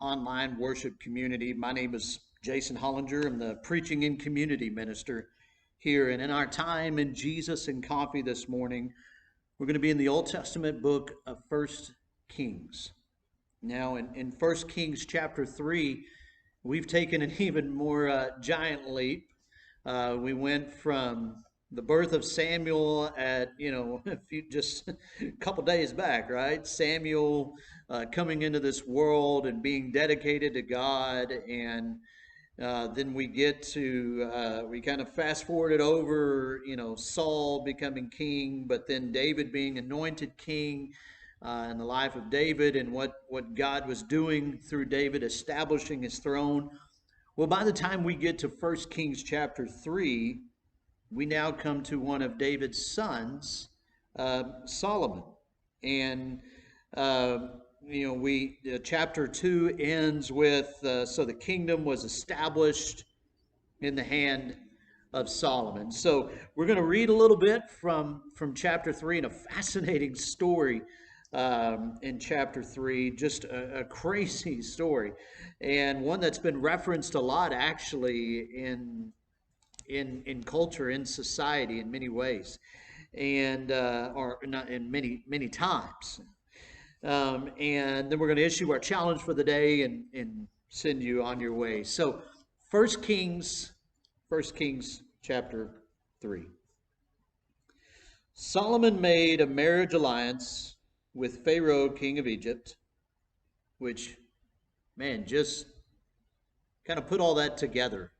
online worship community. My name is Jason Hollinger. I'm the preaching and community minister here. And in our time in Jesus and Coffee this morning, we're going to be in the Old Testament book of First Kings. Now, in First Kings chapter 3, we've taken an even more giant leap. We went from the birth of Samuel at, just a couple days back, right? Samuel coming into this world and being dedicated to God. And then we get to, we kind of fast forwarded over, Saul becoming king, but then David being anointed king. In the life of David and what God was doing through David, establishing his throne. Well, by the time we get to First Kings chapter 3, we now come to one of David's sons, Solomon. And, chapter 2 ends with, so the kingdom was established in the hand of Solomon. So we're going to read a little bit from chapter 3 and a fascinating story in chapter 3, just a crazy story, and one that's been referenced a lot actually in culture, in society, in many ways, and or not in many times. And then we're going to issue our challenge for the day and send you on your way. So, First Kings chapter 3. Solomon made a marriage alliance with Pharaoh, king of Egypt, which, man, just kind of put all that together.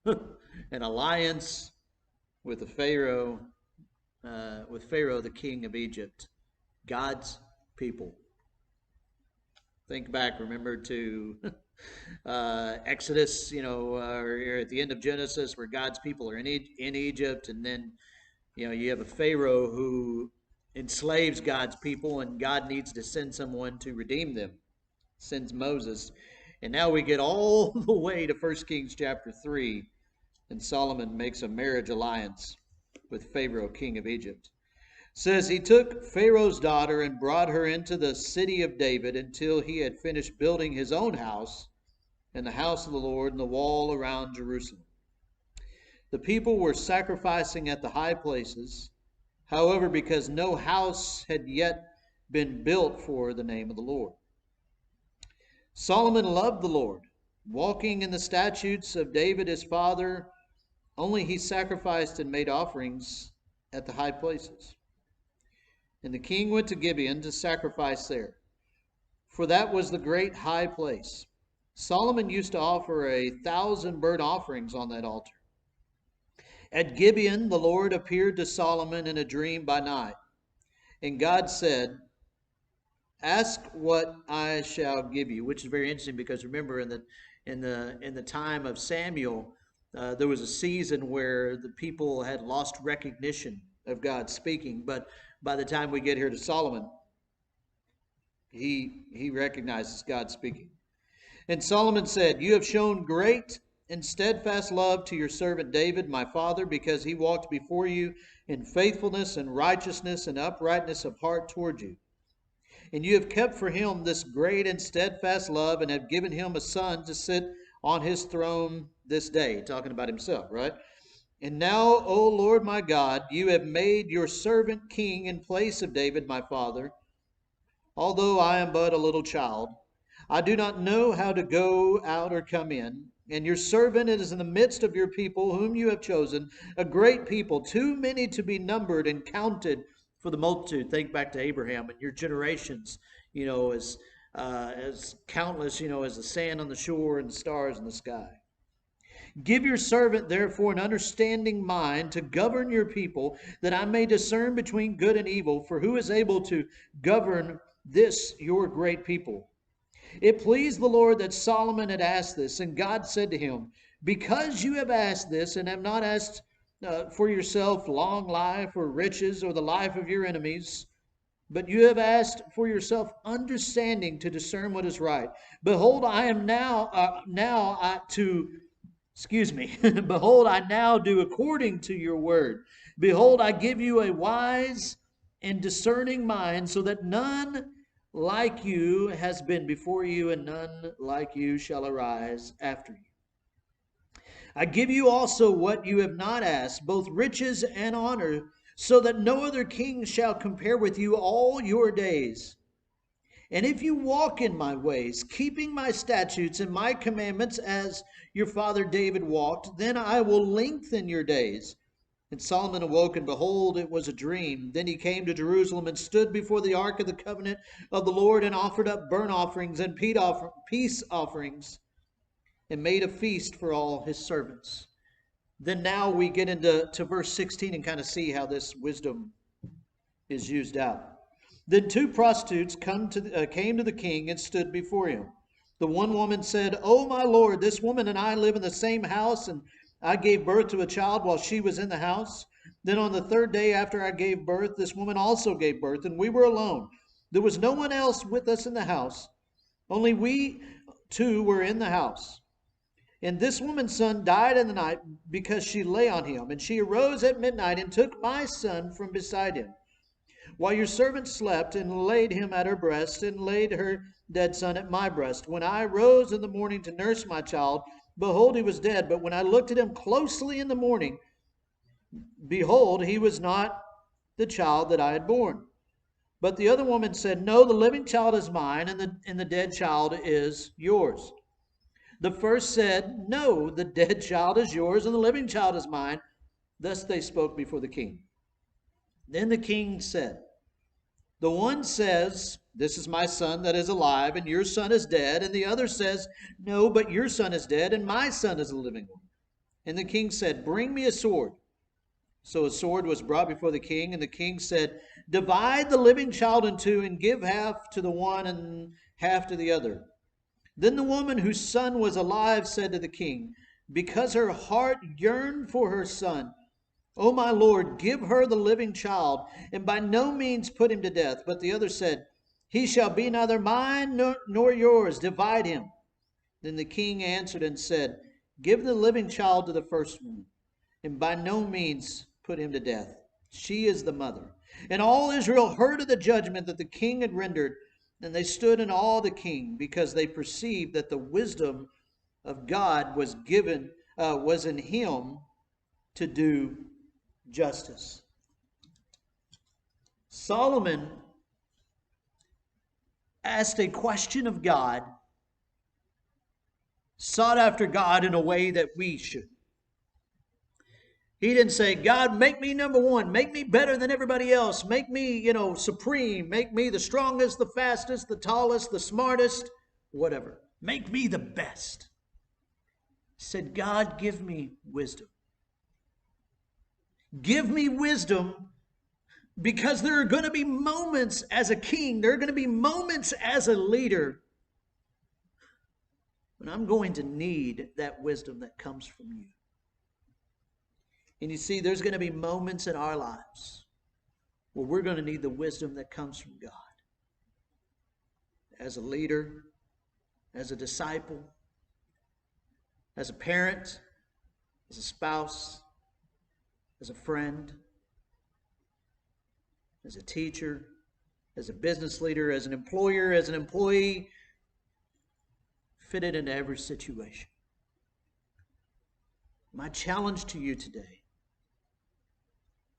An alliance with the Pharaoh, the king of Egypt, God's people. Think back, remember, to Exodus, or at the end of Genesis, where God's people are in Egypt, and then, you have a Pharaoh who enslaves God's people, and God needs to send someone to redeem them. Sends Moses. And now we get all the way to 1 Kings chapter 3, and Solomon makes a marriage alliance with Pharaoh, king of Egypt. It says, he took Pharaoh's daughter and brought her into the city of David until he had finished building his own house and the house of the Lord and the wall around Jerusalem. The people were sacrificing at the high places. However, because no house had yet been built for the name of the Lord. Solomon loved the Lord, walking in the statutes of David his father. Only he sacrificed and made offerings at the high places. And the king went to Gibeon to sacrifice there, for that was the great high place. Solomon used to offer 1,000 burnt offerings on that altar. At Gibeon, the Lord appeared to Solomon in a dream by night. And God said, ask what I shall give you, which is very interesting because remember in the time of Samuel, there was a season where the people had lost recognition of God speaking. But by the time we get here to Solomon, he recognizes God speaking. And Solomon said, you have shown great and steadfast love to your servant David, my father, because he walked before you in faithfulness and righteousness and uprightness of heart toward you. And you have kept for him this great and steadfast love and have given him a son to sit on his throne this day. Talking about himself, right? And now, O Lord my God, you have made your servant king in place of David, my father. Although I am but a little child, I do not know how to go out or come in. And your servant is in the midst of your people, whom you have chosen, a great people, too many to be numbered and counted for the multitude. Think back to Abraham and your generations, as countless, as the sand on the shore and the stars in the sky. Give your servant, therefore, an understanding mind to govern your people, that I may discern between good and evil. For who is able to govern this, your great people? It pleased the Lord that Solomon had asked this, and God said to him, because you have asked this and have not asked for yourself long life or riches or the life of your enemies, but you have asked for yourself understanding to discern what is right. Behold, I am Behold, I now do according to your word. Behold, I give you a wise and discerning mind, so that none like you has been before you, and none like you shall arise after you. I give you also what you have not asked, both riches and honor, so that no other king shall compare with you all your days. And if you walk in my ways, keeping my statutes and my commandments as your father David walked, then I will lengthen your days. And Solomon awoke, and behold, it was a dream. Then he came to Jerusalem and stood before the ark of the covenant of the Lord, and offered up burnt offerings and peace offerings, and made a feast for all his servants. Then now we get into verse 16 and kind of see how this wisdom is used out. Then two prostitutes came to the king and stood before him. The one woman said, "Oh, my lord, this woman and I live in the same house, and I gave birth to a child while she was in the house. Then on the third day after I gave birth, this woman also gave birth, and we were alone. There was no one else with us in the house. Only we two were in the house. And this woman's son died in the night because she lay on him. And she arose at midnight and took my son from beside him, while your servant slept, and laid him at her breast, and laid her dead son at my breast. When I rose in the morning to nurse my child, behold, he was dead. But when I looked at him closely in the morning, behold, he was not the child that I had born." But the other woman said, "No, the living child is mine, and the dead child is yours." The first said, "No, the dead child is yours, and the living child is mine." Thus they spoke before the king. Then the king said, "The one says, 'This is my son that is alive, and your son is dead.' And the other says, 'No, but your son is dead, and my son is a living one.'" And the king said, "Bring me a sword." So a sword was brought before the king, and the king said, "Divide the living child in two, and give half to the one and half to the other." Then the woman whose son was alive said to the king, because her heart yearned for her son, "O my lord, give her the living child, and by no means put him to death." But the other said, "He shall be neither mine nor yours. Divide him." Then the king answered and said, "Give the living child to the first woman, and by no means put him to death. She is the mother." And all Israel heard of the judgment that the king had rendered, and they stood in awe of the king, because they perceived that the wisdom of God was in him to do justice. Solomon asked a question of God, sought after God in a way that we should. He didn't say, "God, make me number one, make me better than everybody else, make me, supreme, make me the strongest, the fastest, the tallest, the smartest, whatever. Make me the best." He said, "God, give me wisdom. Give me wisdom, because there are going to be moments as a king, there are going to be moments as a leader when I'm going to need that wisdom that comes from you." And you see, there's going to be moments in our lives where we're going to need the wisdom that comes from God. As a leader, as a disciple, as a parent, as a spouse, as a friend, as a teacher, as a business leader, as an employer, as an employee, fit it into every situation. My challenge to you today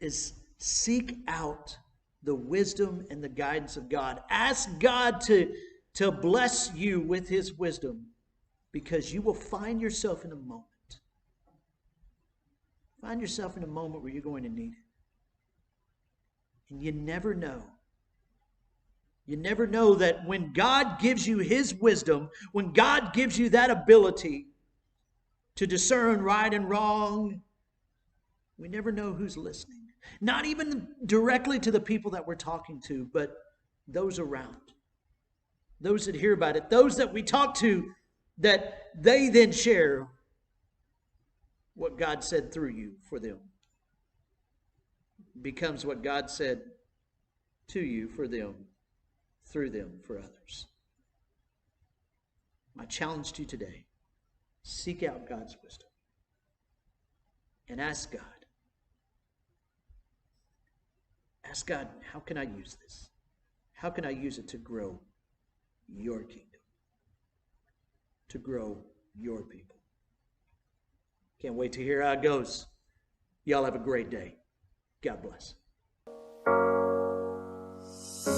is seek out the wisdom and the guidance of God. Ask God to bless you with his wisdom, because you will find yourself in a moment. Find yourself in a moment where you're going to need it. And you never know. You never know that when God gives you his wisdom, when God gives you that ability to discern right and wrong, we never know who's listening. Not even directly to the people that we're talking to, but those around. Those that hear about it. Those that we talk to, that they then share what God said through you for them. It becomes what God said to you for them, through them for others. My challenge to you today, seek out God's wisdom and ask God. Ask God, how can I use this? How can I use it to grow your kingdom, to grow your people. Can't wait to hear how it goes. Y'all have a great day. God bless.